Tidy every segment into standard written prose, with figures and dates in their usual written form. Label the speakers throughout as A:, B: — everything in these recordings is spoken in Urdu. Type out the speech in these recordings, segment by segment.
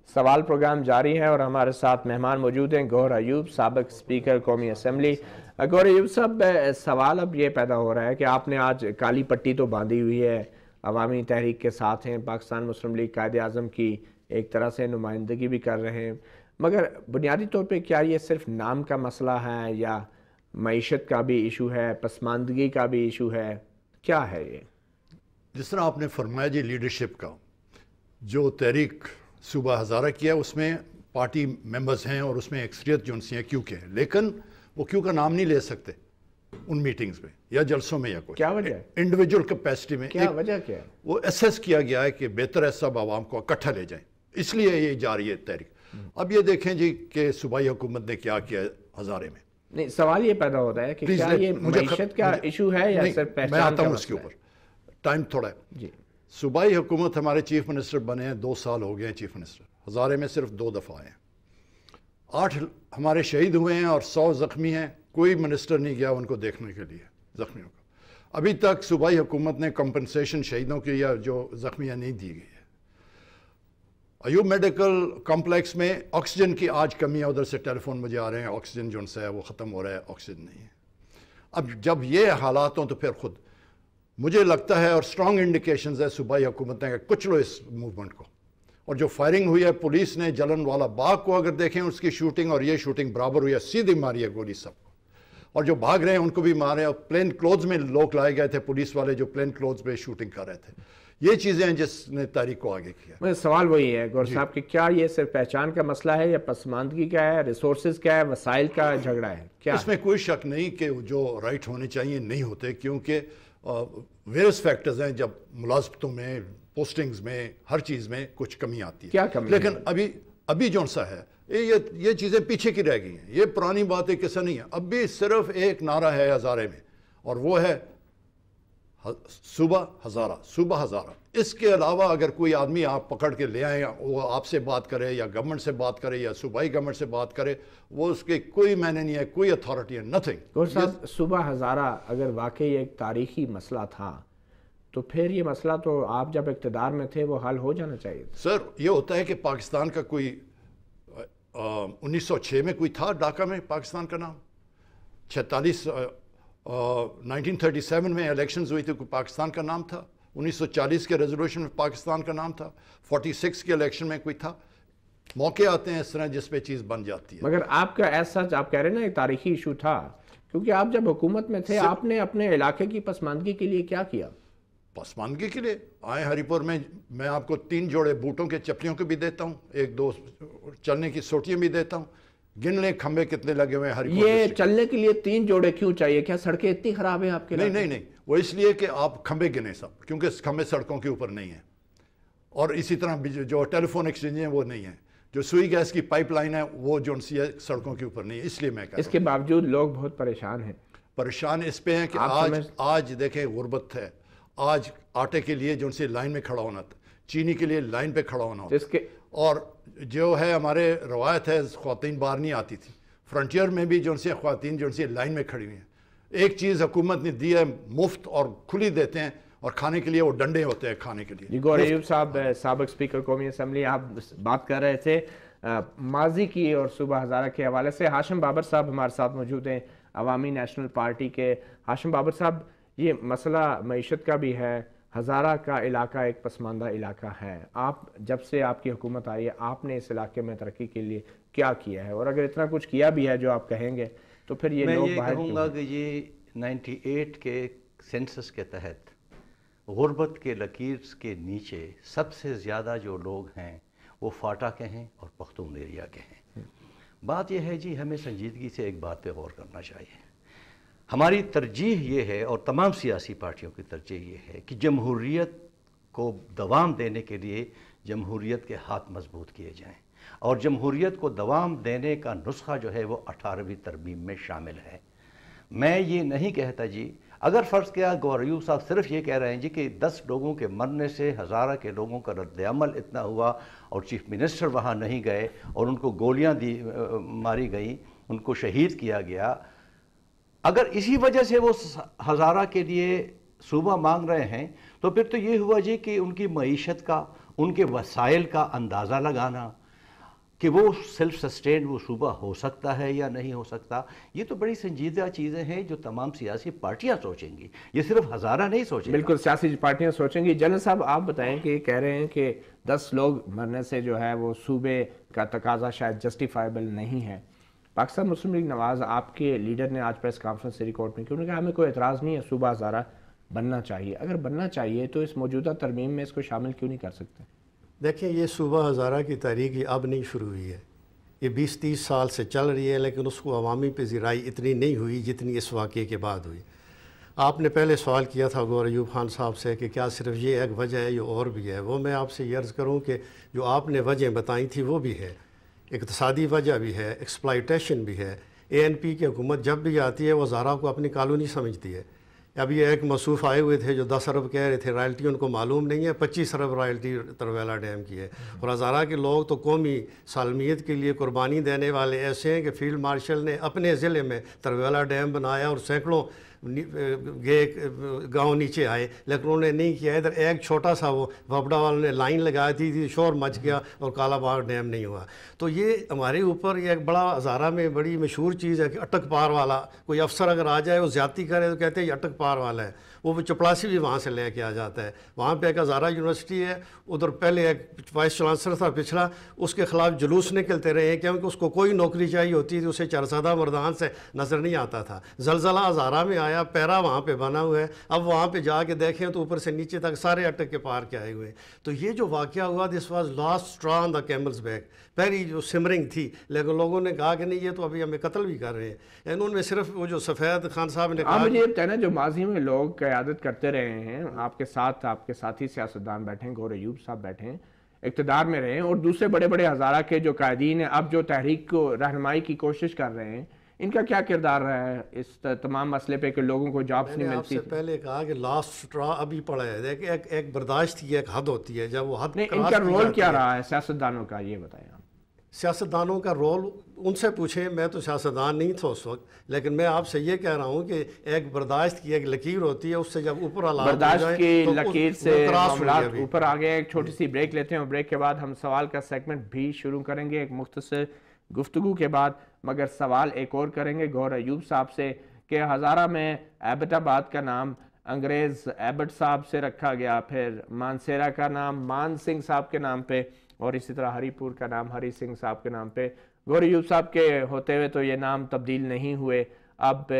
A: سوال پروگرام جاری ہے اور ہمارے ساتھ مہمان موجود ہیں گوہر ایوب، سابق اسپیکر قومی اسمبلی۔ گوہر ایوب صاحب، سوال اب یہ پیدا ہو رہا ہے کہ آپ نے آج کالی پٹی تو باندھی ہوئی ہے، عوامی تحریک کے ساتھ ہیں، پاکستان مسلم لیگ قائد اعظم کی ایک طرح سے نمائندگی بھی کر رہے ہیں، مگر بنیادی طور پہ کیا یہ صرف نام کا مسئلہ ہے یا معیشت کا بھی ایشو ہے، پسماندگی کا بھی ایشو ہے، کیا ہے یہ؟
B: جس طرح آپ نے فرمایا جی لیڈرشپ کا جو تحریک صوبہ ہزارہ کیا اس میں پارٹی ممبرز ہیں اور اس میں اکثریت جو انسی ہیں کیوں کے ہیں، لیکن وہ کیوں کا نام نہیں لے سکتے ان میٹنگز میں یا جلسوں میں یا کوئی
A: کیا وجہ ہے؟
B: انڈیویجول کیپیسٹی میں
A: کیا وجہ کیا ہے؟
B: وہ ایسیس کیا گیا ہے کہ بہتر ہے سب عوام کو اکٹھا لے جائیں، اس لیے یہ جاری ہے تحریک۔ اب یہ دیکھیں جی کہ صوبائی حکومت نے کیا کیا ہزارے میں۔
A: نہیں، سوال یہ پیدا ہوتا ہے کہ کیا یہ معیشت کا ایشو ہے یا صرف
B: میں
A: پہچان
B: آتا
A: کا
B: ہوں اس کے
A: مسئلہ ہے؟
B: اوپر، ٹائم تھوڑا ہے۔
A: جی،
B: صوبائی حکومت ہمارے چیف منسٹر بنے ہیں 2 سال ہو گئے ہیں چیف منسٹر، ہزارے میں صرف 2 دفعہ آئے ہیں، 8 ہمارے شہید ہوئے ہیں اور 100 زخمی ہیں، کوئی منسٹر نہیں گیا ان کو دیکھنے کے لیے زخمیوں کو۔ ابھی تک صوبائی حکومت نے کمپنسیشن شہیدوں کی یا جو زخمیاں نہیں دی گئی ہے۔ ایوب میڈیکل کمپلیکس میں آکسیجن کی آج کمی ہے، ادھر سے ٹیلی فون مجھے آ رہے ہیں آکسیجن جو ہے وہ ختم ہو رہا ہے، آکسیجن نہیں ہے۔ اب جب یہ حالات ہوں تو پھر خود مجھے لگتا ہے اور سٹرانگ انڈیکیشنز ہے صوبائی حکومت نے کہ کچھ لو اس موومنٹ کو، اور جو فائرنگ ہوئی ہے پولیس نے جلن والا باغ کو اگر دیکھیں اس کی شوٹنگ اور یہ شوٹنگ برابر ہوئی ہے، سیدھی ماری ہے گولی سب کو، اور جو بھاگ رہے ہیں ان کو بھی مارے، اور پلین کلوتھز میں لوگ لائے گئے تھے پولیس والے جو پلین کلوتھز پہ شوٹنگ کر رہے تھے۔ یہ چیزیں ہیں جس نے تحریک کو آگے کیا۔
A: مجھے سوال وہی ہے گور صاحب کہ کیا یہ صرف پہچان کا مسئلہ ہے یا پسماندگی کا ہے، ریسورسز کا ہے، وسائل کا جھگڑا ہے، کیا
B: اس میں کوئی شک نہیں کہ جو رائٹ ہونے چاہیے نہیں ہوتے، کیونکہ ویریس فیکٹرز ہیں، جب ملازمتوں میں پوسٹنگز میں ہر چیز میں کچھ کمی آتی ہے،
A: کیا کمی؟
B: لیکن ابھی جو سا ہے یہ چیزیں پیچھے کی رہ گئی ہیں، یہ پرانی باتیں کسا نہیں ہے۔ اب بھی صرف ایک نعرہ ہے ہزارے میں اور وہ ہے صوبہ ہزارہ، صوبہ ہزارہ۔ اس کے علاوہ اگر کوئی آدمی آپ پکڑ کے لے آئیں، وہ آپ سے بات کرے یا گورنمنٹ سے بات کرے یا صوبائی گورنمنٹ سے بات کرے، وہ اس کے کوئی معنی نہیں ہے، کوئی اتھارٹی ہے، نتھنگ۔
A: گور صاحب، صوبہ ہزارہ اگر واقعی ایک تاریخی مسئلہ تھا تو پھر یہ مسئلہ تو آپ جب اقتدار میں تھے وہ حل ہو جانا چاہیے تھا۔
B: سر یہ ہوتا ہے کہ پاکستان کا کوئی 1906 میں کوئی تھا ڈھاکہ میں پاکستان کا نام، 1937 میں الیکشنز ہوئی تھی، کوئی پاکستان کا نام تھا، 1940 کے ریزولوشن میں پاکستان کا نام تھا، 46 کے الیکشن میں کوئی تھا۔ موقع آتے ہیں اس طرح جس پہ چیز بن جاتی ہے۔
A: مگر آپ کا ایسا آپ کہہ رہے ہیں نا ایک تاریخی ایشو تھا، کیونکہ آپ جب حکومت میں تھے آپ نے اپنے علاقے کی پسماندگی کے لیے کیا کیا؟
B: پسماندگی کے لیے آئے ہری پور میں آپ کو 3 جوڑے بوٹوں کے چپلیوں کے بھی دیتا ہوں، 1-2 چلنے کی سوٹیاں بھی دیتا ہوں، گن لیں کھمبے کتنے لگے ہوئے ہیں ہری پور۔
A: یہ چلنے کے لیے 3 جوڑے کیوں چاہیے؟ کیا سڑکیں اتنی خراب ہیں آپ کے لیے؟
B: نہیں، وہ اس لیے کہ آپ کھمبے گنے سب، کیونکہ کھمبے سڑکوں کے اوپر نہیں ہیں، اور اسی طرح جو ٹیلی فون ایکسچینج ہیں وہ نہیں ہیں، جو سوئی گیس کی پائپ لائن ہے وہ جو سی ہے سڑکوں کے اوپر نہیں ہے، اس لیے میں کہہ رہا ہوں۔
A: اس کے باوجود لوگ بہت پریشان ہیں۔
B: پریشان اس پہ ہیں کہ آج دیکھیں غربت ہے، آج آٹے کے لیے جو سی لائن میں کھڑا ہونا تھا، چینی کے لیے لائن پہ کھڑا ہونا ہوتا، اور جو ہے ہمارے روایت ہے خواتین باہر نہیں آتی تھی، فرنٹیئر میں بھی جو سی خواتین جو سی لائن میں کھڑی ہوئی ہیں۔ ایک چیز حکومت نے دی ہے مفت اور کھلی دیتے ہیں، اور کھانے کے لیے وہ ڈنڈے ہوتے ہیں کھانے کے لیے۔
A: جی، گوہر ایوب صاحب، سابق اسپیکر قومی اسمبلی، آپ بات کر رہے تھے ماضی کی اور صوبہ ہزارہ کے حوالے سے۔ ہاشم بابر صاحب ہمارے ساتھ موجود ہیں، عوامی نیشنل پارٹی کے۔ ہاشم بابر صاحب، یہ مسئلہ معیشت کا بھی ہے، ہزارہ کا علاقہ ایک پسماندہ علاقہ ہے، آپ جب سے آپ کی حکومت آئی ہے آپ نے اس علاقے میں ترقی کے لیے کیا کیا ہے؟ اور اگر اتنا کچھ کیا بھی ہے جو آپ کہیں گے تو پھر یہ لوگ باہر
C: میں یہ کہوں گا کہ یہ 98 کے سینسس کے تحت غربت کے لکیر کے نیچے سب سے زیادہ جو لوگ ہیں وہ فاٹا کے ہیں اور پختون ایریا کے ہیں۔ بات یہ ہے جی، ہمیں سنجیدگی سے ایک بات پہ غور کرنا چاہیے۔ ہماری ترجیح یہ ہے اور تمام سیاسی پارٹیوں کی ترجیح یہ ہے کہ جمہوریت کو دوام دینے کے لیے جمہوریت کے ہاتھ مضبوط کیے جائیں، اور جمہوریت کو دوام دینے کا نسخہ جو ہے وہ 18ویں ترمیم میں شامل ہے۔ میں یہ نہیں کہتا جی، اگر فرض کیا گوہر ایوب صاحب صرف یہ کہہ رہے ہیں جی کہ 10 لوگوں کے مرنے سے ہزارہ کے لوگوں کا رد عمل اتنا ہوا اور چیف منسٹر وہاں نہیں گئے اور ان کو گولیاں ماری گئیں، ان کو شہید کیا گیا، اگر اسی وجہ سے وہ ہزارہ کے لیے صوبہ مانگ رہے ہیں تو پھر تو یہ ہوا جی کہ ان کی معیشت کا، ان کے وسائل کا اندازہ لگانا، کہ وہ سیلف سسٹینڈ وہ صوبہ ہو سکتا ہے یا نہیں ہو سکتا. یہ تو بڑی سنجیدہ چیزیں ہیں جو تمام سیاسی پارٹیاں سوچیں گی, یہ صرف ہزارہ نہیں سوچیں گی.
A: بالکل سیاسی پارٹیاں سوچیں گی. جنرل صاحب آپ بتائیں کہ کہہ رہے ہیں کہ 10 لوگ مرنے سے جو ہے وہ صوبے کا تقاضا شاید جسٹیفائبل نہیں ہے. پاکستان مسلم لیگ نواز آپ کے لیڈر نے آج پریس کانفرنس سے ریکارڈ میں کیوں نے کہا ہمیں کوئی اعتراض نہیں ہے صوبہ ہزارہ بننا چاہیے, اگر بننا چاہیے تو اس موجودہ ترمیم میں اس کو شامل کیوں نہیں کر سکتے؟
D: دیکھیں یہ صوبہ ہزارہ کی تحریک یہ اب نہیں شروع ہوئی ہے, یہ 20-30 سال سے چل رہی ہے, لیکن اس کو عوامی پذیرائی اتنی نہیں ہوئی جتنی اس واقعے کے بعد ہوئی. آپ نے پہلے سوال کیا تھا گور ایوب خان صاحب سے کہ کیا صرف یہ ایک وجہ ہے یا اور بھی ہے. وہ میں آپ سے یہ عرض کروں کہ جو آپ نے وجہ بتائی تھی وہ بھی ہے, اقتصادی وجہ بھی ہے, ایکسپلائٹیشن بھی ہے. ANP کی حکومت جب بھی آتی ہے وہ ہزارہ کو اپنی کالونی سمجھتی ہے. اب یہ ایک موصوف آئے ہوئے تھے جو 10 ارب کہہ رہے تھے رائلٹی, ان کو معلوم نہیں ہے 25 ارب رائلٹی ترویلا ڈیم کی ہے. اور ہزارہ کے لوگ تو قومی سالمیت کے لیے قربانی دینے والے ایسے ہیں کہ فیلڈ مارشل نے اپنے ضلع میں ترویلا ڈیم بنایا اور سینکڑوں گاؤں نیچے آئے, لیکن انہوں نے نہیں کیا. ادھر ایک چھوٹا سا وہ وابڈا والوں نے لائن لگا دی تھی, شور مچ گیا اور کالا باغ ڈیم نہیں ہوا. تو یہ ہمارے اوپر یہ ایک بڑا ہزارہ میں بڑی مشہور چیز ہے کہ اٹک پار والا کوئی افسر اگر آ جائے وہ زیادتی کرے تو کہتے ہیں یہ اٹک پار والا ہے. وہ چپڑاسی بھی وہاں سے لے کے آ جاتا ہے. وہاں پہ ایک ہزارہ یونیورسٹی ہے, ادھر پہلے ایک وائس چانسلر تھا پچھلا, اس کے خلاف جلوس نکلتے رہے ہیں کیونکہ اس کو کوئی نوکری چاہیے ہوتی تھی, اسے چرسادہ مردان سے نظر نہیں آتا تھا. زلزلہ ہزارہ میں آیا, پیرا وہاں پہ بنا ہوا ہے, اب وہاں پہ جا کے دیکھیں تو اوپر سے نیچے تک سارے اٹک کے پار کے آئے ہوئے ہیں. تو یہ جو واقعہ ہوا this was last extra on the camels back, پہلی جو سمرنگ تھی, لیکن لوگوں نے کہا کہ نہیں یہ تو ابھی ہمیں قتل بھی کر رہے ہیں. انہوں نے صرف وہ جو سفید خان صاحب نے کہا,
A: مجھے یہ بتائیں جو ماضی میں لوگ قیادت کرتے رہے ہیں, آپ کے ساتھ آپ کے ساتھی سیاستدان بیٹھے ہیں, گور ایوب صاحب بیٹھے ہیں, اقتدار میں رہے ہیں, اور دوسرے بڑے بڑے ہزارہ کے جو قائدین ہیں اب جو تحریک کو رہنمائی کی کوشش کر رہے ہیں, ان کا کیا کردار رہا ہے اس تمام مسئلے پہ کہ لوگوں کو جابس نہیں ملتی؟
D: میں نے آپ سے پہلے کہا کہ لاسٹ اسٹرا ابھی پڑا ہے. دیکھیں ایک برداشت کی ایک حد ہوتی ہے, جب وہ حد
A: نہیں, ان کا رول کیا رہا ہے سیاستدانوں کا, یہ بتائیں آپ.
D: سیاستدانوں کا رول ان سے پوچھیں, میں تو سیاستدان نہیں تھا اس وقت, لیکن میں آپ سے یہ کہہ رہا ہوں کہ ایک برداشت کی ایک لکیر ہوتی ہے, اس سے جب اوپر
A: برداشت کی لکیر سے معاملات اوپر آ گئے. ایک چھوٹی سی بریک لیتے ہیں, اور بریک کے بعد ہم سوال کا سیگمنٹ بھی شروع کریں گے ایک مختصر گفتگو کے بعد. مگر سوال ایک اور کریں گے گور ایوب صاحب سے کہ ہزارہ میں ایبٹ آباد کا نام انگریز ایبٹ صاحب سے رکھا گیا, پھر مانسیرا کا نام مان سنگھ صاحب کے نام پہ, اور اسی طرح ہری پور کا نام ہری سنگھ صاحب کے نام پہ. گور ایوب صاحب کے ہوتے ہوئے تو یہ نام تبدیل نہیں ہوئے, اب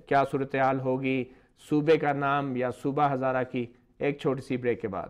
A: کیا صورتحال ہوگی صوبے کا نام یا صوبہ ہزارہ کی؟ ایک چھوٹی سی بریک کے بعد.